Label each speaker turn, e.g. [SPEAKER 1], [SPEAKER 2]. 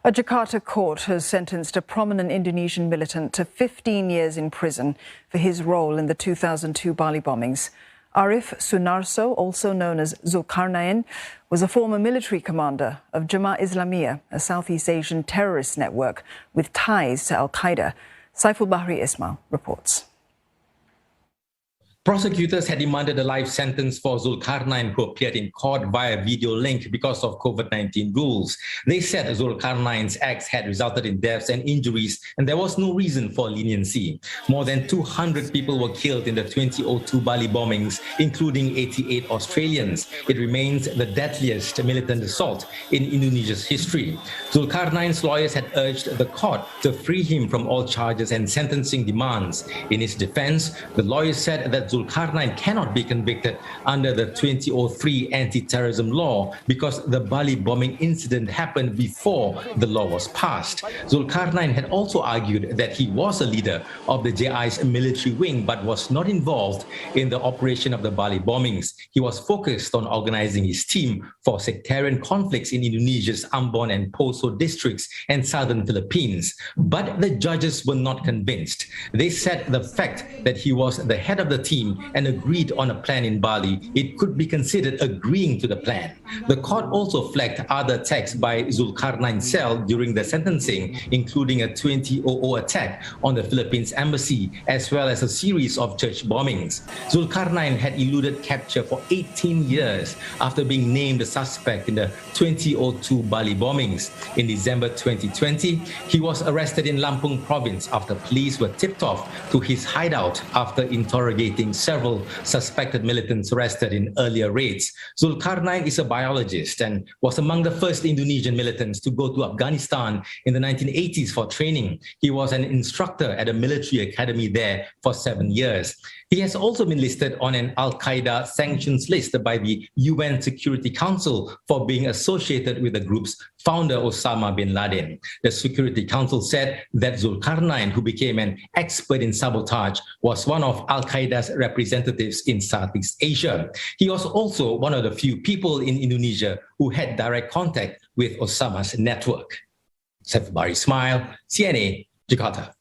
[SPEAKER 1] A Jakarta court has sentenced a prominent Indonesian militant to 15 years in prison for his role in the 2002 Bali bombings. Arif Sunarso, also known as Zulkarnaen, was a former military commander of Jemaah Islamiyah, a Southeast Asian terrorist network with ties to al-Qaeda. Saiful Bahri Ismail reports.
[SPEAKER 2] Prosecutors had demanded a life sentence for Zulkarnaen, who appeared in court via video link because of COVID-19 rules. They said Zulkarnaen's acts had resulted in deaths and injuries, and there was no reason for leniency. More than 200 people were killed in the 2002 Bali bombings, including 88 Australians. It remains the deadliest militant assault in Indonesia's history. Zulkarnaen's lawyers had urged the court to free him from all charges and sentencing demands. In his defense, the lawyers said that Zulkarnaen cannot be convicted under the 2003 anti-terrorism law because the Bali bombing incident happened before the law was passed. Zulkarnaen had also argued that he was a leader of the JI's military wing but was not involved in the operation of the Bali bombings. He was focused on organizing his team for sectarian conflicts in Indonesia's Ambon and Poso districts and southern Philippines. But the judges were not convinced. They said the fact that he was the head of the team and agreed on a plan in Bali, it could be considered agreeing to the plan. The court also flagged other attacks by Zulkarnaen's cell during the sentencing, including a 2000 attack on the Philippines embassy, as well as a series of church bombings. Zulkarnaen had eluded capture for 18 years after being named a suspect in the 2002 Bali bombings. In December 2020, he was arrested in Lampung province after police were tipped off to his hideout after interrogating several suspected militants arrested in earlier raids. Zulkarnaen is a biologist and was among the first Indonesian militants to go to Afghanistan in the 1980s for training. He was an instructor at a military academy there for 7 years. He has also been listed on an al-Qaeda sanctions list by the UN Security Council for being associated with the group's founder Osama bin Laden. The Security Council said that Zulkarnaen, who became an expert in sabotage, was one of al-Qaeda's representatives in Southeast Asia. He was also one of the few people in Indonesia who had direct contact with Osama's network. Saiful Bahri Ismail, CNA, Jakarta.